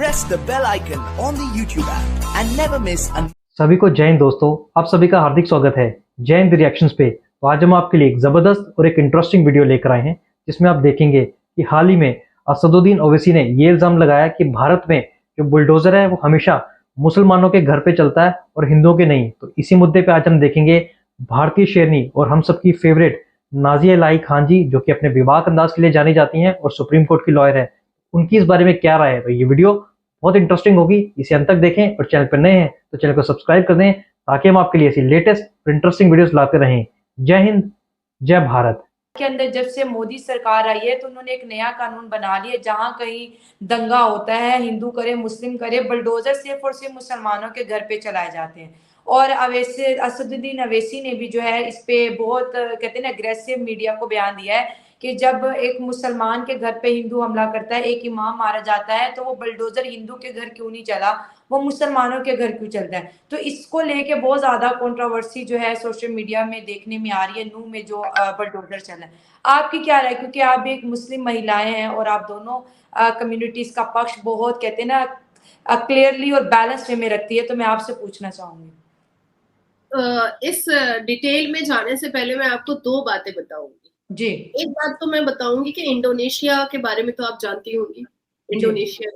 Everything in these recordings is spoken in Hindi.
press the bell icon on the YouTube app and never miss an सभी को जय हिंद दोस्तों, आप सभी का हार्दिक स्वागत है जय हिंद रिएक्शंस पे। तो आज हम आपके लिए एक जबरदस्त और एक इंटरेस्टिंग वीडियो लेकर आए हैं जिसमें आप देखेंगे कि हाल ही में असदुद्दीन ओवैसी ने ये इल्जाम लगाया कि भारत में जो बुलडोजर है वो हमेशा मुसलमानों के घर पे चलता है और हिंदुओं के नहीं। तो इसी मुद्दे पे आज हम देखेंगे भारतीय शेरनी और हम सबकी फेवरेट नाजिया इलाही खान जी, जो कि अपने विवाह अंदाज के लिए जानी जाती हैं और सुप्रीम कोर्ट की लॉयर है, उनकी इस बारे में क्या राय है। तो ये वीडियो बहुत इंटरेस्टिंग होगी, इसे अंत तक देखें और चैनल पर नए हैं तो चैनल को सब्सक्राइब कर दें ताकि हम आपके लिए ऐसी लेटेस्ट और इंटरेस्टिंग वीडियोस लाते रहें। जय हिंद, जय भारत। के अंदर जब से मोदी सरकार आई है तो उन्होंने एक नया कानून बना लिया, जहां कहीं दंगा होता है, हिंदू करे मुस्लिम करे, बुलडोजर सिर्फ और सिर्फ मुसलमानों के घर पे चलाए जाते हैं। और अवैसी असदुद्दीन अवैसी ने भी जो है इस पे बहुत कहते हैं ना अग्रेसिव मीडिया को बयान दिया है कि जब एक मुसलमान के घर पे हिंदू हमला करता है, एक इमाम मारा जाता है, तो वो बुलडोजर हिंदू के घर क्यों नहीं चला, वो मुसलमानों के घर क्यों चलता है। तो इसको लेके बहुत ज्यादा कंट्रोवर्सी जो है सोशल मीडिया में देखने में आ रही है, नूह में जो बुलडोजर चला है। आपकी क्या राय, क्योंकि आप भी एक मुस्लिम महिलाएं हैं और आप दोनों कम्युनिटीज का पक्ष बहुत कहते हैं ना क्लियरली और बैलेंस वे में रखती है, तो मैं आपसे पूछना चाहूंगी। इस डिटेल में जाने से पहले मैं आपको दो बातें बताऊंगी जी। एक बात तो मैं बताऊंगी कि इंडोनेशिया के बारे में तो आप जानती होंगी। इंडोनेशिया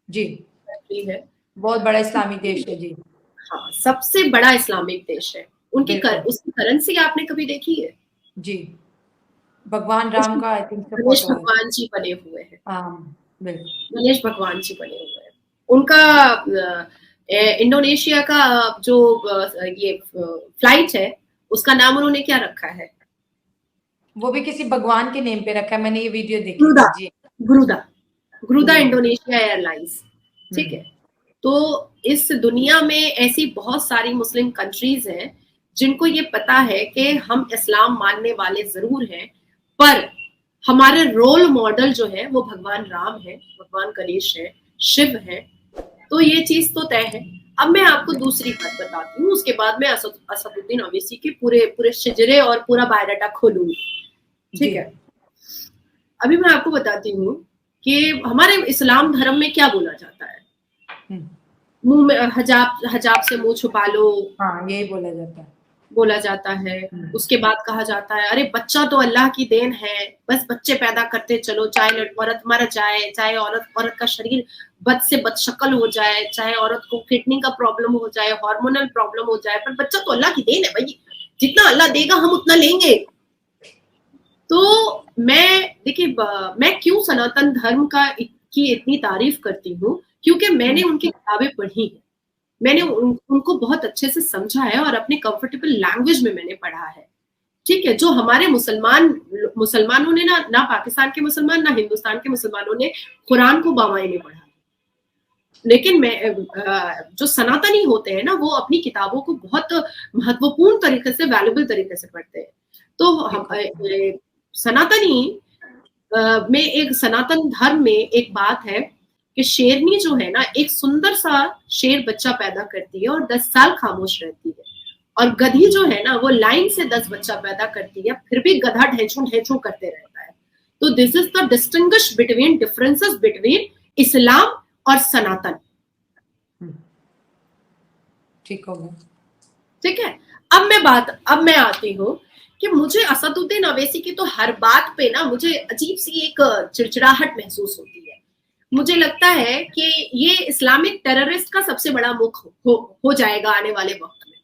जी कंट्री है, बहुत बड़ा इस्लामिक देश है जी। हाँ, सबसे बड़ा इस्लामिक देश है। उसकी करेंसी आपने कभी देखी है? जी, भगवान राम का आई थिंक गणेश भगवान जी बने हुए हैं। बिल्कुल, गणेश भगवान जी बने हुए हैं। उनका इंडोनेशिया का जो ये फ्लाइट है उसका नाम उन्होंने क्या रखा है? वो भी किसी भगवान के नेम पे रखा है, मैंने ये वीडियो देखी। गुरुदा इंडोनेशिया एयरलाइंस, ठीक है। तो इस दुनिया में ऐसी बहुत सारी मुस्लिम कंट्रीज हैं जिनको ये पता है कि हम इस्लाम मानने वाले जरूर हैं, पर हमारे रोल मॉडल जो है वो भगवान राम है, भगवान गणेश है, शिव है। तो ये चीज तो तय है। अब मैं आपको दूसरी बात बताती हूँ, उसके बाद मैं असदुद्दीन ओवैसी के पूरे शिजरे और पूरा बायोडाटा खोलूंगी, ठीक है। अभी मैं आपको बताती हूँ कि हमारे इस्लाम धर्म में क्या बोला जाता है। मुंह में हजाब से मुंह छुपा लो, हाँ, यही बोला जाता है। उसके बाद कहा जाता है अरे बच्चा तो अल्लाह की देन है, बस बच्चे पैदा करते चलो, चाहे औरत मर जाए, चाहे औरत का शरीर बद से बदशक्ल हो जाए, चाहे औरत को किडनी का प्रॉब्लम हो जाए, हार्मोनल प्रॉब्लम हो जाए, पर बच्चा तो अल्लाह की देन है भाई, जितना अल्लाह देगा हम उतना लेंगे। तो मैं क्यों सनातन धर्म की इतनी तारीफ करती हूँ, क्योंकि मैंने उनकी किताबें पढ़ी है, मैंने उनको बहुत अच्छे से समझा है और अपने कंफर्टेबल लैंग्वेज में मैंने पढ़ा है, ठीक है। जो हमारे मुसलमानों ने ना पाकिस्तान के मुसलमान ना हिंदुस्तान के मुसलमानों ने कुरान को बामायने पढ़ा, लेकिन जो सनातनी होते हैं ना वो अपनी किताबों को बहुत महत्वपूर्ण तरीके से, वैल्यूबल तरीके से पढ़ते हैं। तो सनातनी में एक सनातन धर्म में एक बात है कि शेरनी जो है ना एक सुंदर सा शेर बच्चा पैदा करती है और 10 साल खामोश रहती है, और गधी जो है ना वो लाइन से 10 बच्चा पैदा करती है, फिर भी गधा ढेंचू करते रहता है। तो this is the differences between इस्लाम और सनातन, ठीक होगा, ठीक है। अब मैं आती हूँ कि मुझे असदुद्दीन ओवैसी की तो हर बात पे ना मुझे अजीब सी एक चिड़चिड़ाहट महसूस होती है। मुझे लगता है कि ये इस्लामिक टेररिस्ट का सबसे बड़ा मुख हो जाएगा आने वाले वक्त में।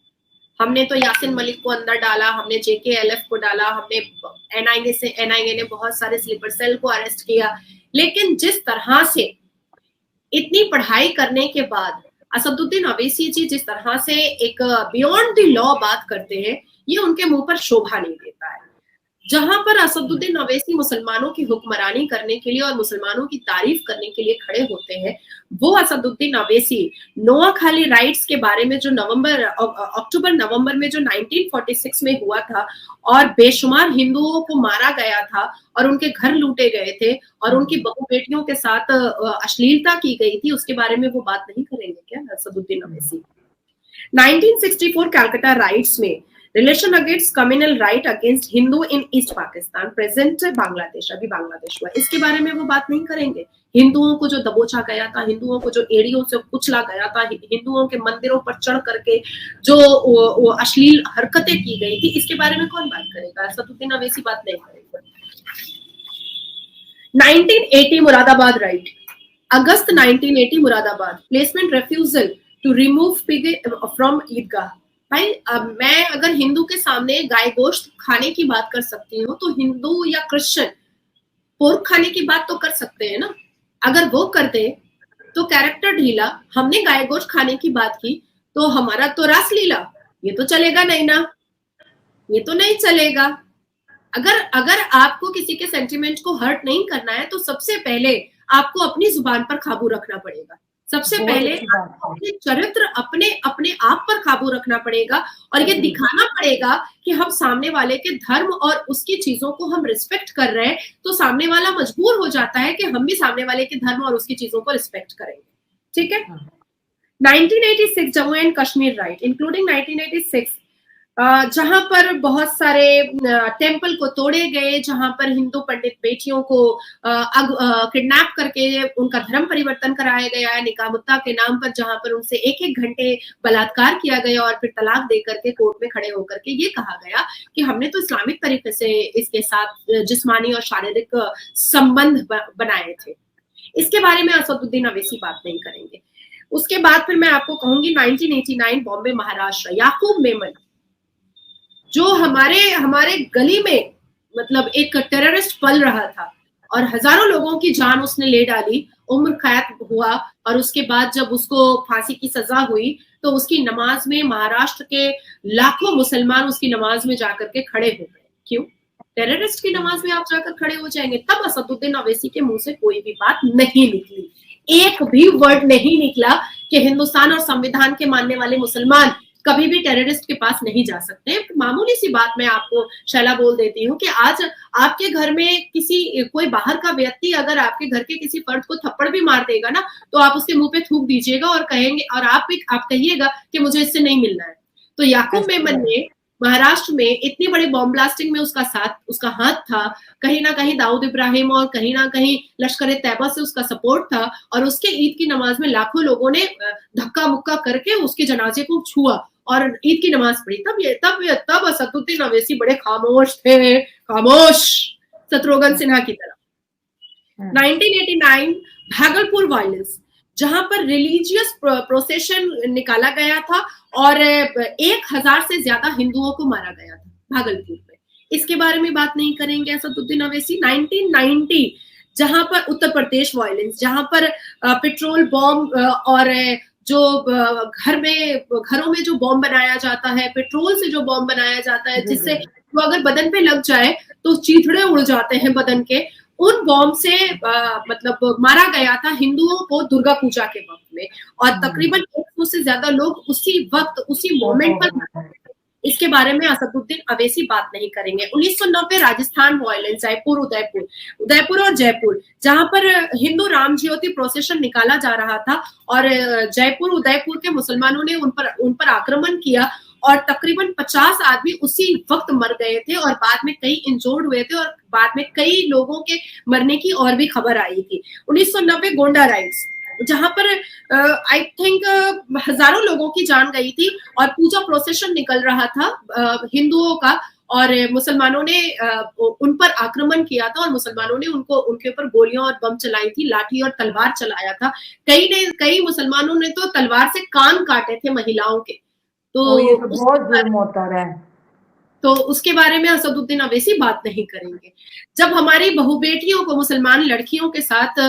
हमने तो यासिन मलिक को अंदर डाला, हमने JKLF को डाला, हमने NIA ने बहुत सारे स्लीपर सेल को अरेस्ट किया, लेकिन जिस तरह से इतनी पढ़ाई करने के बाद असदुद्दीन ओवैसी जी जिस तरह से एक बियॉन्ड द लॉ बात करते हैं, ये उनके मुंह पर शोभा नहीं देता है। जहां पर असदुद्दीन ओवैसी मुसलमानों की हुक्मरानी करने के लिए और मुसलमानों की तारीफ करने के लिए खड़े होते हैं, वो असदुद्दीन ओवैसी नोआखाली राइट्स के बारे में जो अक्टूबर नवंबर में जो 1946 में हुआ था और बेशुमार हिंदुओं को मारा गया था और उनके घर लूटे गए थे और उनकी बहू बेटियों के साथ अश्लीलता की गई थी, उसके बारे में वो बात नहीं करेंगे क्या असदुद्दीन ओवैसी? 1964 कैलकाटा राइट्स में relation against communal riot against Hindu in East Pakistan present Bangladesh, अभी बांग्लादेश हुआ, इसके बारे में वो बात नहीं करेंगे। हिंदुओं को जो दबोचा गया था, हिंदुओं को जो एड़ियों से कुचला गया था, हिंदुओं के मंदिरों पर चढ़ करके जो वो अश्लील हरकतें की गई थी, इसके बारे में कौन बात करेगा? असदुद्दीन अवैसी बात नहीं करेगा। 1980 मुरादाबाद राइट, अगस्त 1980 Moradabad, placement refusal to remove pig from Eidgah. भाई मैं अगर हिंदू के सामने गाय गोश्त खाने की बात कर सकती हूँ, तो हिंदू या क्रिश्चियन पोर्क खाने की बात तो कर सकते हैं ना। अगर वो करते तो कैरेक्टर ढीला, हमने गाय गोश्त खाने की बात की तो हमारा तो रासलीला, ये तो चलेगा नहीं ना, ये तो नहीं चलेगा। अगर आपको किसी के सेंटिमेंट को हर्ट नहीं करना है तो सबसे पहले आपको अपनी जुबान पर काबू रखना पड़ेगा। सबसे पहले आपको अपने चरित्र, अपने आप पर काबू रखना पड़ेगा और ये दिखाना पड़ेगा कि हम सामने वाले के धर्म और उसकी चीजों को हम रिस्पेक्ट कर रहे हैं, तो सामने वाला मजबूर हो जाता है कि हम भी सामने वाले के धर्म और उसकी चीजों को रिस्पेक्ट करेंगे। ठीक है। 1986 Jammu and Kashmir right, including 1986 जहां पर बहुत सारे टेम्पल को तोड़े गए, जहां पर हिंदू पंडित बेटियों को किडनैप करके उनका धर्म परिवर्तन कराया गया है निकाह मुत्ता के नाम पर, जहां पर उनसे एक घंटे बलात्कार किया गया और फिर तलाक दे करके कोर्ट में खड़े होकर के ये कहा गया कि हमने तो इस्लामिक तरीके से इसके साथ जिस्मानी और शारीरिक संबंध बनाए थे। इसके बारे में असदुद्दीन अवैसी बात नहीं करेंगे। उसके बाद फिर मैं आपको कहूंगी 1989 बॉम्बे महाराष्ट्र, याकूब मेमन जो हमारे गली में मतलब एक टेररिस्ट पल रहा था और हजारों लोगों की जान उसने ले डाली, उम्र कैद हुआ और उसके बाद जब उसको फांसी की सजा हुई तो उसकी नमाज में महाराष्ट्र के लाखों मुसलमान उसकी नमाज में जाकर के खड़े हो गए। क्यों? टेररिस्ट की नमाज में आप जाकर खड़े हो जाएंगे। तब असदुद्दीन अवैसी के मुंह से कोई भी बात नहीं निकली, एक भी वर्ड नहीं निकला कि हिंदुस्तान और संविधान के मानने वाले मुसलमान कभी भी टेररिस्ट के पास नहीं जा सकते। मामूली सी बात मैं आपको शैला बोल देती हूँ कि आज आपके घर में कोई बाहर का व्यक्ति अगर आपके घर के किसी फर्द को थप्पड़ भी मार देगा ना, तो आप उसके मुंह पे थूक दीजिएगा और कहेंगे और आप कहिएगा कि मुझे इससे नहीं मिलना है। तो याकूब मेमन ने महाराष्ट्र में इतनी बड़ी बॉम्ब ब्लास्टिंग में उसका हाथ था, कहीं ना कहीं दाऊद इब्राहिम और कहीं ना कहीं लश्कर तैयबा से उसका सपोर्ट था और उसके ईद की नमाज में लाखों लोगों ने धक्का मुक्का करके उसके जनाजे को छुआ और ईद की नमाज पढ़ी। तब असदुद्दीन अवैसी बड़े खामोश थे, खामोश, शत्रुघ्न सिन्हा की तरह। 1989 भागलपुर वायलेंस, जहां पर रिलीजियस प्रोसेशन निकाला गया था और 1000 से ज्यादा हिंदुओं को मारा गया था भागलपुर में। इसके बारे में बात नहीं करेंगे असदुद्दीन अवैसी। 1990 जहां पर उत्तर प्रदेश वायलेंस, जहां पर पेट्रोल बॉम्ब और जो घरों में जो बॉम्ब बनाया जाता है, पेट्रोल से जो बॉम्ब बनाया जाता है जिससे वो अगर बदन पे लग जाए तो चीथड़े उड़ जाते हैं बदन के, उन बॉम्ब से मतलब मारा गया था हिंदुओं को दुर्गा पूजा के वक्त में और तकरीबन 100 से ज्यादा लोग उसी वक्त उसी मोमेंट पर। इसके बारे में असदुद्दीन अवैसी बात नहीं करेंगे। 1990 राजस्थान वायलेंस, जयपुर उदयपुर और जयपुर, जहां पर हिंदू राम ज्योति प्रोसेशन निकाला जा रहा था और जयपुर उदयपुर के मुसलमानों ने उन पर आक्रमण किया और तकरीबन 50 आदमी उसी वक्त मर गए थे और बाद में कई इंजोर्ड हुए थे और बाद में कई लोगों के मरने की और भी खबर आई थी। 1990 गोंडा राइट्स, जहां पर आई थिंक हजारों लोगों की जान गई थी और पूजा प्रोसेशन निकल रहा था हिंदुओं का और मुसलमानों ने उन पर आक्रमण किया था और मुसलमानों ने उनके ऊपर गोलियां और बम चलाई थी, लाठी और तलवार चलाया था। कई मुसलमानों ने तो तलवार से कान काटे थे महिलाओं के। तो ये तो बहुत जुर्म होता है। तो उसके बारे में असदुद्दीन अवैसी बात नहीं करेंगे। जब हमारी बहु बेटियों को, मुसलमान लड़कियों के साथ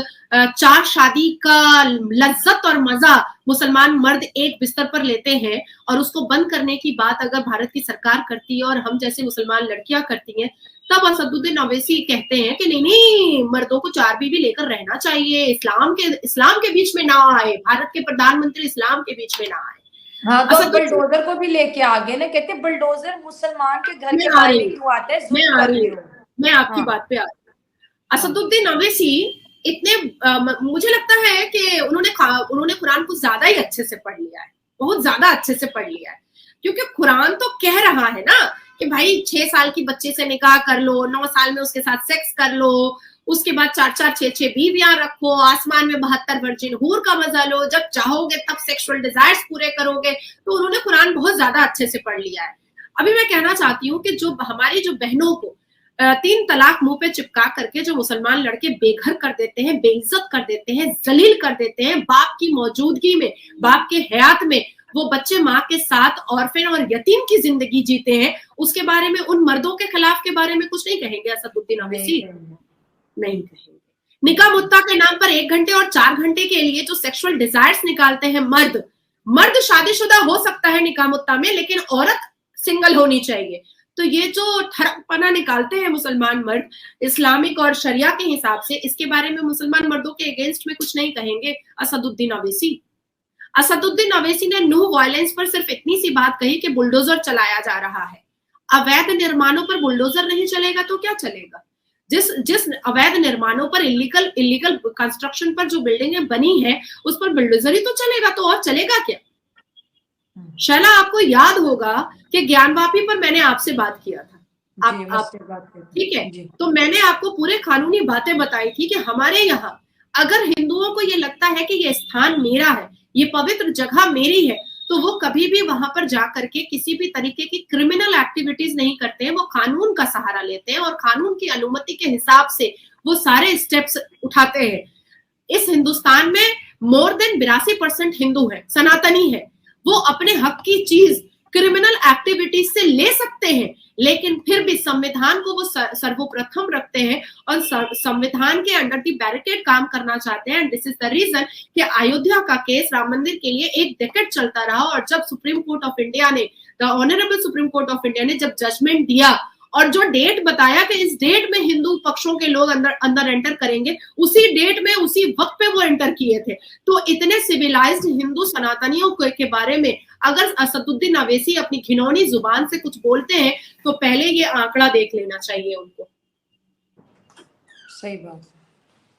4 शादी का लज्जत और मजा मुसलमान मर्द एक बिस्तर पर लेते हैं और उसको बंद करने की बात अगर भारत की सरकार करती है और हम जैसे मुसलमान लड़कियां करती हैं, तब असदुद्दीन अवैसी कहते हैं कि नहीं, मर्दों को 4 बीवी लेकर रहना चाहिए, इस्लाम के बीच में ना आए, भारत के प्रधानमंत्री इस्लाम के बीच में ना आए। हाँ, तो बुलडोजर को भी लेके आ गए ना, कहते बुलडोजर मुसलमान के घर के बाहर क्यों आता है, मैं आपकी बात पे आ रही हूँ। असदुद्दीन अवैसी इतने मुझे लगता है कि उन्होंने कुरान को ज्यादा ही अच्छे से पढ़ लिया है, बहुत ज्यादा अच्छे से पढ़ लिया है। क्योंकि कुरान तो कह रहा है ना कि भाई 6 साल की बच्चे से निकाह कर लो, 9 साल में उसके साथ सेक्स कर लो, उसके बाद 4-4 6-6 बीवियां रखो, आसमान में 72 वर्जिन हूर का मजा लो, जब चाहोगे तब सेक्सुअल डिजायर्स पूरे करोगे। तो उन्होंने कुरान बहुत ज्यादा अच्छे से पढ़ लिया है। अभी मैं कहना चाहती हूँ कि जो हमारी जो बहनों को 3 तलाक मुंह पे चिपका करके जो मुसलमान लड़के बेघर कर देते हैं, बेइज्जत कर देते हैं, जलील कर देते हैं, बाप की मौजूदगी में, बाप के हयात में वो बच्चे माँ के साथ ऑर्फन और यतीम की जिंदगी जीते हैं, उसके बारे में, उन मर्दों के खिलाफ के बारे में कुछ नहीं कहेंगे असदुद्दीन ओवैसी? नहीं कहेंगे। निकाह मुत्ता के नाम पर 1 घंटे और 4 घंटे के लिए जो सेक्सुअल डिजायर्स निकालते हैं मर्द शादीशुदा हो सकता है निकाह मुत्ता में, लेकिन औरत सिंगल होनी चाहिए। तो ये जो ठरकपना निकालते हैं मुसलमान मर्द इस्लामिक और शरिया के हिसाब से, इसके बारे में मुसलमान मर्दों के अगेंस्ट में कुछ नहीं कहेंगे असदुद्दीन ओवैसी। असदुद्दीन ओवैसी ने नो वायलेंस पर सिर्फ इतनी सी बात कही कि बुलडोजर चलाया जा रहा है। अवैध निर्माणों पर बुलडोजर नहीं चलेगा तो क्या चलेगा? जिस अवैध निर्माणों पर इलीगल कंस्ट्रक्शन पर जो बिल्डिंगें बनी है उस पर बुलडोजर ही तो चलेगा, तो और चलेगा क्या? शैला, आपको याद होगा कि ज्ञानवापी पर मैंने आपसे बात किया था, आप ठीक है, तो मैंने आपको पूरे कानूनी बातें बताई थी कि हमारे यहाँ अगर हिंदुओं को ये लगता है कि ये स्थान मेरा है, ये पवित्र जगह मेरी है, तो वो कभी भी वहां पर जाकर के किसी भी तरीके की क्रिमिनल एक्टिविटीज नहीं करते हैं। वो कानून का सहारा लेते हैं और कानून की अनुमति के हिसाब से वो सारे स्टेप्स उठाते हैं। इस हिंदुस्तान में मोर देन 82% हिंदू है, सनातनी है। वो अपने हक की चीज क्रिमिनल एक्टिविटीज से ले सकते हैं, लेकिन फिर भी संविधान को वो सर्वप्रथम रखते हैं और संविधान के अंडर दी बैरिकेड काम करना चाहते हैं। दिस इज द रीजन कि अयोध्या का केस राम मंदिर के लिए 1 डेकेड चलता रहा, और जब सुप्रीम कोर्ट ऑफ इंडिया ने, the honourable supreme court of India ने जब जजमेंट दिया और जो डेट बताया कि इस डेट में हिंदू पक्षों के लोग अंदर एंटर करेंगे, उसी डेट में उसी वक्त पे वो एंटर किए थे। तो इतने सिविलाइज्ड हिंदू सनातनियों के बारे में अगर असदुद्दीन ओवैसी अपनी घिनौनी जुबान से कुछ बोलते हैं तो पहले ये आंकड़ा देख लेना चाहिए उनको। सही बात,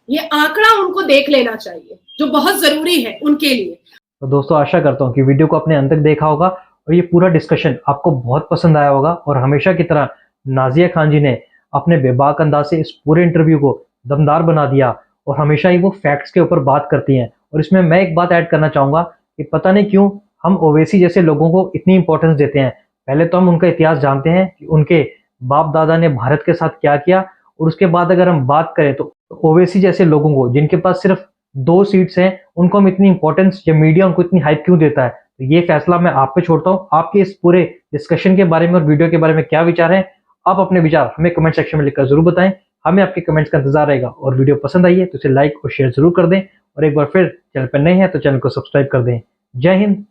ये आंकड़ा उनको देख लेना चाहिए जो बहुत जरूरी है उनके लिए। तो दोस्तों, आशा करता हूँ कि वीडियो को आपने अंत तक देखा होगा और ये पूरा डिस्कशन आपको बहुत पसंद आया होगा। और हमेशा की तरह नाजिया खान जी ने अपने बेबाक अंदाज से इस पूरे इंटरव्यू को दमदार बना दिया और हमेशा ही वो फैक्ट्स के ऊपर बात करती हैं। और इसमें मैं एक बात ऐड करना चाहूँगा कि पता नहीं क्यों हम ओवैसी जैसे लोगों को इतनी इंपॉर्टेंस देते हैं। पहले तो हम उनका इतिहास जानते हैं कि उनके बाप दादा ने भारत के साथ क्या किया, और उसके बाद अगर हम बात करें तो ओवैसी जैसे लोगों को, जिनके पास सिर्फ 2 सीट्स हैं, उनको हम इतनी इंपॉर्टेंस या मीडिया उनको इतनी हाइप क्यों देता है। तो ये फैसला मैं आप पे छोड़ता हूँ। आपके इस पूरे डिस्कशन के बारे में और वीडियो के बारे में क्या विचार है, आप अपने विचार हमें कमेंट सेक्शन में लिखकर जरूर बताएं। हमें आपके कमेंट्स का इंतजार रहेगा। और वीडियो पसंद आई है तो इसे लाइक और शेयर जरूर कर दें, और एक बार फिर चैनल पर नए हैं तो चैनल को सब्सक्राइब कर दें। जय हिंद,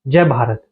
जय भारत।